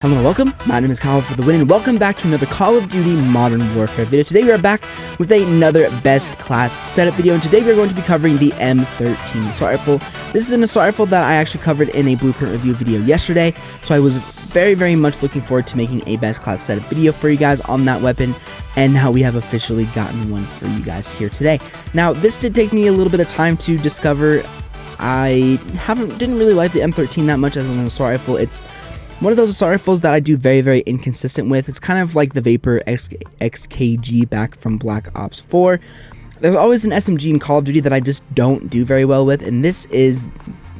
Hello and welcome, my name is Kyle FtW and welcome back to another Call of Duty Modern Warfare video. Today we are back with another best class setup video, and today we are going to be covering the M13 assault rifle. This is an assault rifle that I actually covered in a blueprint review video yesterday, so I was very much looking forward to making a best class setup video for you guys on that weapon, and now we have officially gotten one for you guys here today. Now this did take me a little bit of time to discover. I didn't really like the M13 that much as an assault rifle. It's one of those assault rifles that I do very inconsistent with. It's kind of like the Vapor XKG back from Black Ops 4. There's always an SMG in Call of Duty that I just don't do very well with, and the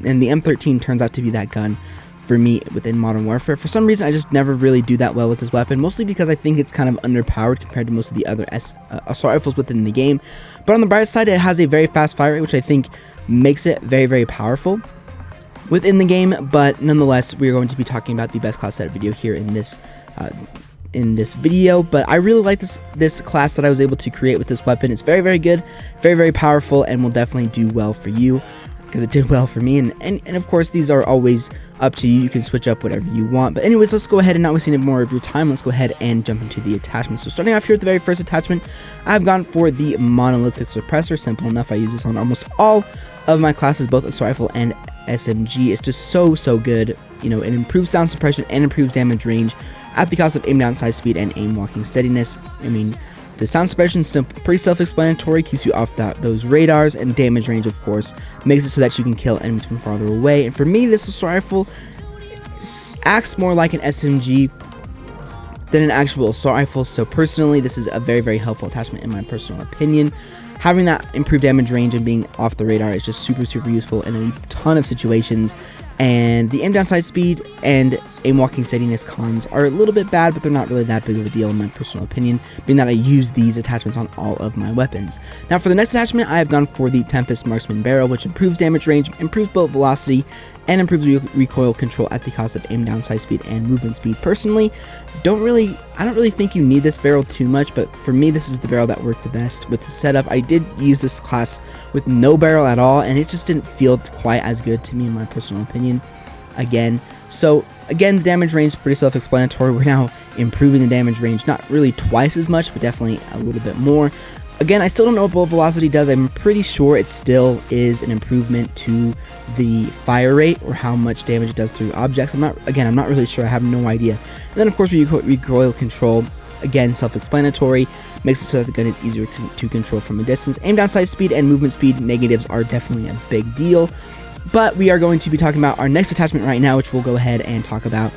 M13 turns out to be that gun for me within Modern Warfare. For some reason, I just never really do that well with this weapon, mostly because I think it's kind of underpowered compared to most of the other assault rifles within the game. But on the bright side, it has a very fast fire rate, which I think makes it very powerful within the game. But nonetheless, we are going to be talking about the best class setup video here in this video. But I really like this class that I was able to create with this weapon. It's very good, very powerful, and will definitely do well for you, because it did well for me. And of course, these are always up to you. You can switch up whatever you want. But anyways, let's go ahead and not wasting any more of your time. Let's go ahead and jump into the attachments. So starting off here with the very first attachment, I've gone for the monolithic suppressor. Simple enough. I use this on almost all of my classes, both assault rifle and SMG. It's just so good. You know, it improves sound suppression and improves damage range at the cost of aim down sight speed and aim walking steadiness. I mean, the sound suppression is pretty self-explanatory, keeps you off those radars, and damage range, of course, makes it so that you can kill enemies from farther away. And for me, this assault rifle acts more like an SMG than an actual assault rifle. So personally, this is a very helpful attachment in my personal opinion. Having that improved damage range and being off the radar is just super useful in a ton of situations. And the aim down sight speed and aim walking steadiness cons are a little bit bad, but they're not really that big of a deal in my personal opinion, being that I use these attachments on all of my weapons. Now for the next attachment, I have gone for the Tempest Marksman Barrel, which improves damage range, improves bullet velocity, and improves recoil control at the cost of aim down sight speed and movement speed. Personally, I don't really think you need this barrel too much, but for me, this is the barrel that worked the best with the setup. I did use this class with no barrel at all, and it just didn't feel quite as good to me in my personal opinion. Again, the damage range is pretty self-explanatory. We're now improving the damage range, not really twice as much, but definitely a little bit more. Again, I still don't know what bullet velocity does. I'm pretty sure it still is an improvement to the fire rate or how much damage it does through objects. I'm not really sure. I have no idea. And then, of course, recoil control, again, self-explanatory, makes it so that the gun is easier to control from a distance. Aim down sight speed and movement speed negatives are definitely a big deal. But we are going to be talking about our next attachment right now, which we'll go ahead and talk about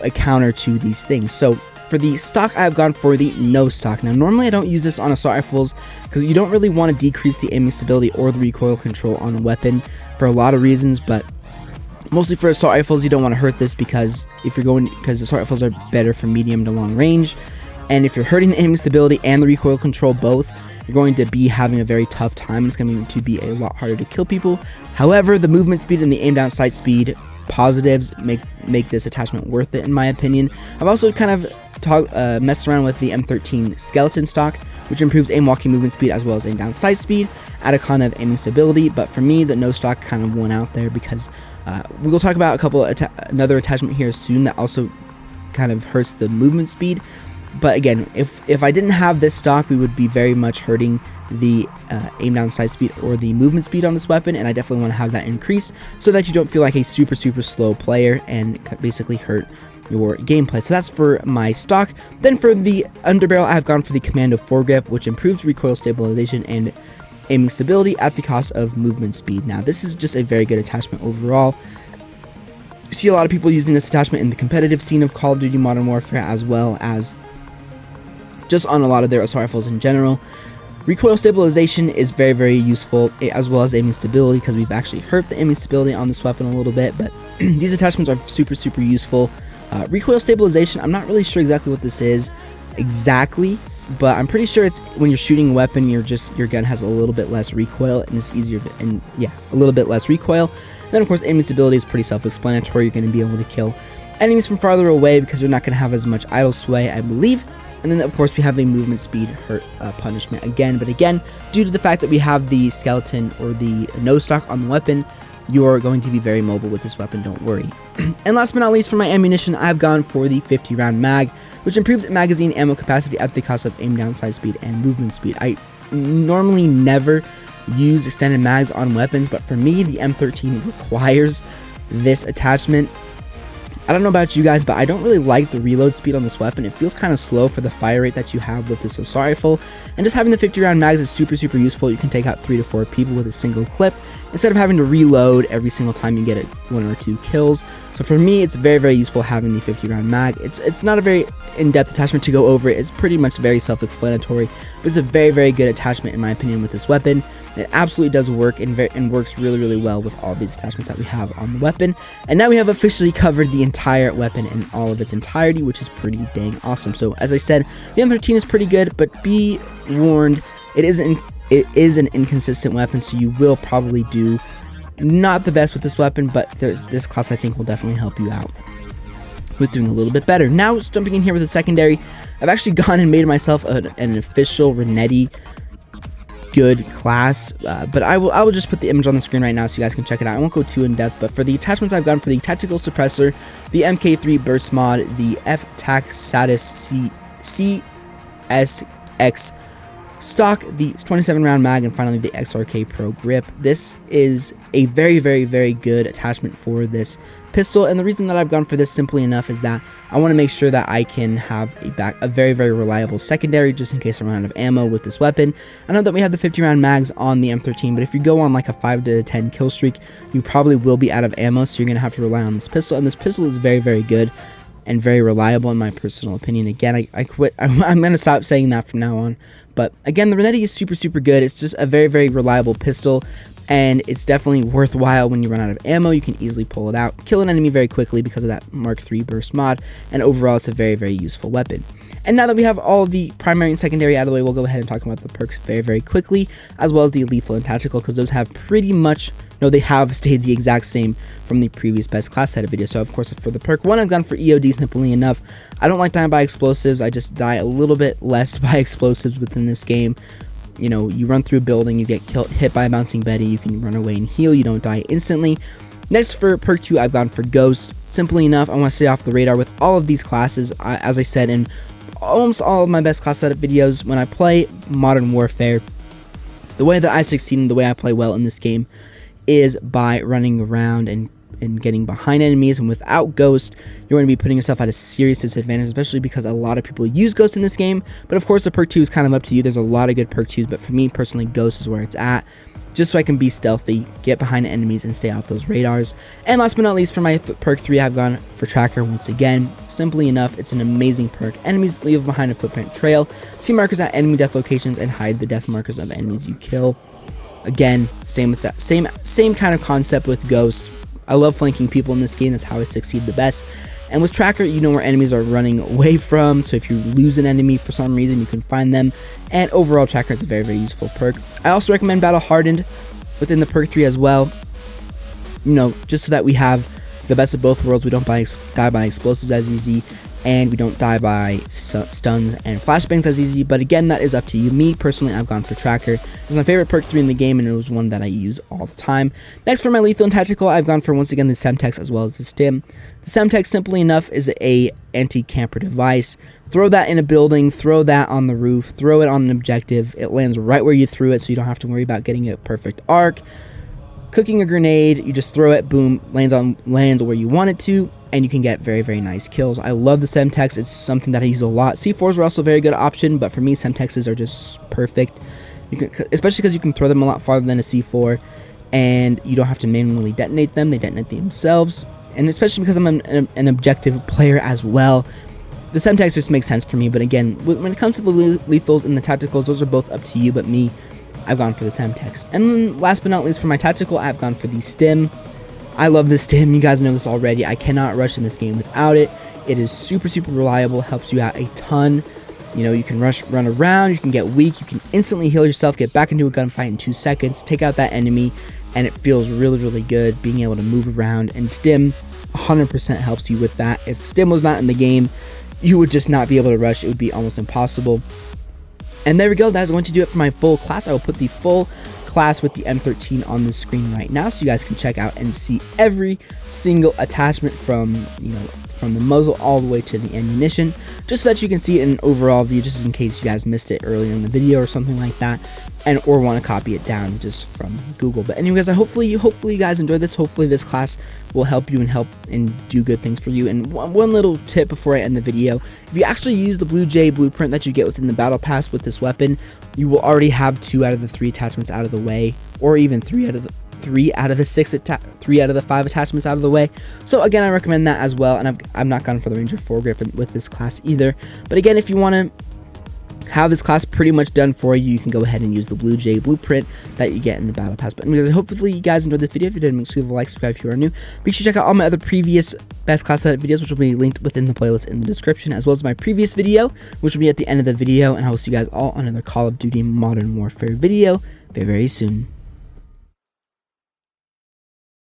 a counter to these things. So for the stock, I've gone for the no stock. Now, normally I don't use this on assault rifles because you don't really want to decrease the aiming stability or the recoil control on a weapon for a lot of reasons, but mostly for assault rifles, you don't want to hurt this because assault rifles are better for medium to long range. And if you're hurting the aiming stability and the recoil control both, you're going to be having a very tough time. It's going to be a lot harder to kill people. However, the movement speed and the aim down sight speed positives make this attachment worth it, in my opinion. I've also kind of messed around with the M13 skeleton stock, which improves aim walking movement speed as well as aim down sight speed at a con of aiming stability. But for me, the no stock kind of won out there because we'll talk about another attachment here soon that also kind of hurts the movement speed. But again, if I didn't have this stock, we would be very much hurting the aim down sight speed or the movement speed on this weapon, and I definitely want to have that increased so that you don't feel like a super slow player and basically hurt your gameplay. So that's for my stock. Then for the underbarrel, I've gone for the Commando foregrip, which improves recoil stabilization and aiming stability at the cost of movement speed. Now, this is just a very good attachment overall. You see a lot of people using this attachment in the competitive scene of Call of Duty Modern Warfare, as well as just on a lot of their assault rifles in general. Recoil stabilization is very useful, as well as aiming stability, because we've actually hurt the aiming stability on this weapon a little bit, but these attachments are super useful. Recoil stabilization, I'm not really sure exactly what this is exactly, but I'm pretty sure it's when you're shooting a weapon, your gun has a little bit less recoil, and it's easier a little bit less recoil. And then, of course, aiming stability is pretty self-explanatory. You're going to be able to kill enemies from farther away because you're not going to have as much idle sway, I believe. And then, of course, we have a movement speed hurt punishment again. But again, due to the fact that we have the skeleton or the no stock on the weapon, you're going to be very mobile with this weapon, don't worry. And last but not least, for my ammunition, I've gone for the 50 round mag, which improves magazine ammo capacity at the cost of aim down sight speed and movement speed. I normally never use extended mags on weapons, but for me, the M13 requires this attachment. I don't know about you guys, but I don't really like the reload speed on this weapon. It feels kind of slow for the fire rate that you have with this assault rifle, and just having the 50 round mags is super useful. You can take out 3 to 4 people with a single clip instead of having to reload every single time you get 1 or 2 kills. So for me, it's very useful having the 50 round mag. It's not a very in-depth attachment to go over. It's pretty much very self-explanatory, but it's a very good attachment in my opinion with this weapon. It absolutely does work and works really well with all these attachments that we have on the weapon. And now we have officially covered the entire weapon in all of its entirety, which is pretty dang awesome. So as I said, the M13 is pretty good, but be warned, it is an inconsistent weapon, so you will probably do not the best with this weapon, but this class I think will definitely help you out with doing a little bit better. Now just jumping in here with a secondary, I've actually gone and made myself an official Renetti good class, but I will just put the image on the screen right now so you guys can check it out. I won't go too in depth, but for the attachments I've gone for the tactical suppressor, the MK3 burst mod, the FTAC Satis CSX stock, the 27 round mag, and finally the XRK Pro grip. This is a very good attachment for this pistol, and the reason that I've gone for this simply enough is that I want to make sure that I can have a very reliable secondary just in case I run out of ammo with this weapon. I know that we have the 50 round mags on the M13, but if you go on like a 5 to 10 kill streak, you probably will be out of ammo, so you're going to have to rely on this pistol, and this pistol is very good and very reliable in my personal opinion. Again, I quit. I'm going to stop saying that from now on. But again, the Renetti is super good. It's just a very reliable pistol, and it's definitely worthwhile when you run out of ammo. You can easily pull it out, kill an enemy very quickly because of that Mark III burst mod, and overall it's a very useful weapon. And now that we have all of the primary and secondary out of the way, we'll go ahead and talk about the perks very quickly, as well as the lethal and tactical, because those have pretty much, no, they have stayed the exact same from the previous best class set of videos. So of course for the perk 1, I've gone for EOD simply enough. I don't like dying by explosives. I just die a little bit less by explosives within this game. You know, you run through a building, you get hit by a bouncing Betty, you can run away and heal, you don't die instantly. Next for perk 2, I've gone for Ghost. Simply enough, I want to stay off the radar with all of these classes. As I said in almost all of my best class setup videos, when I play Modern Warfare, the way that I succeed and the way I play well in this game is by running around and getting behind enemies, and without Ghost, you're going to be putting yourself at a serious disadvantage, especially because a lot of people use Ghost in this game. But of course, the perk 2 is kind of up to you. There's a lot of good perk 2s, but for me personally, Ghost is where it's at, just so I can be stealthy, get behind enemies, and stay off those radars. And last but not least, for my perk 3, I've gone for Tracker once again. Simply enough, it's an amazing perk. Enemies leave behind a footprint trail, see markers at enemy death locations, and hide the death markers of enemies you kill. Again, same with that, same kind of concept with Ghost. I love flanking people in this game. That's how I succeed the best. And with Tracker, you know where enemies are running away from, so if you lose an enemy for some reason, you can find them. And overall, Tracker is a very useful perk. I also recommend Battle Hardened within the perk 3 as well, you know, just so that we have the best of both worlds. We don't die by explosives as easy, and we don't die by stuns and flashbangs as easy. But again, that is up to you. Me personally, I've gone for Tracker. It's my favorite perk 3 in the game, and it was one that I use all the time. Next, for my lethal and tactical, I've gone for once again the Semtex as well as the Stim. The Semtex, simply enough, is a anti-camper device. Throw that in a building, throw that on the roof, throw it on an objective. It lands right where you threw it, so you don't have to worry about getting a perfect arc. Cooking a grenade, you just throw it, boom, lands where you want it to, and you can get very nice kills. I love the Semtex. It's something that I use a lot. C4s are also a very good option, but for me, Semtexes are just perfect. You can, especially because you can throw them a lot farther than a C4, and you don't have to manually detonate them. They detonate themselves, and especially because I'm an objective player as well, the Semtex just makes sense for me. But again, when it comes to the lethals and the tacticals, those are both up to you, but me, I've gone for the Semtex. And then last but not least, for my tactical, I've gone for the Stim. I love the Stim. You guys know this already. I cannot rush in this game without it. It is super reliable, helps you out a ton. You know, you can run around, you can get weak, you can instantly heal yourself, get back into a gunfight in 2 seconds, take out that enemy, and it feels really good being able to move around. And Stim 100% helps you with that. If Stim was not in the game, you would just not be able to rush. It would be almost impossible. And there we go. That's going to do it for my full class. I will put the full class with the M13 on the screen right now, so you guys can check out and see every single attachment from, from the muzzle all the way to the ammunition, just so that you can see it in an overall view, just in case you guys missed it earlier in the video or something like that, and or want to copy it down just from Google. But anyways, hopefully you guys enjoyed this. Hopefully this class will help you and do good things for you. And one little tip before I end the video: if you actually use the Blue Jay blueprint that you get within the battle pass with this weapon, you will already have 2 out of the 3 attachments out of the way, or even 3 out of the 5 attachments out of the way. So again, I recommend that as well. And I've not gone for the Ranger foregrip with this class either. But again, if you want to have this class pretty much done for you, you can go ahead and use the Blue Jay blueprint that you get in the battle pass. But anyways, hopefully you guys enjoyed this video. If you did, make sure you leave a like, subscribe if you are new. Make sure you check out all my other previous best class setup videos, which will be linked within the playlist in the description, as well as my previous video, which will be at the end of the video. And I will see you guys all on another Call of Duty Modern Warfare video very, very soon.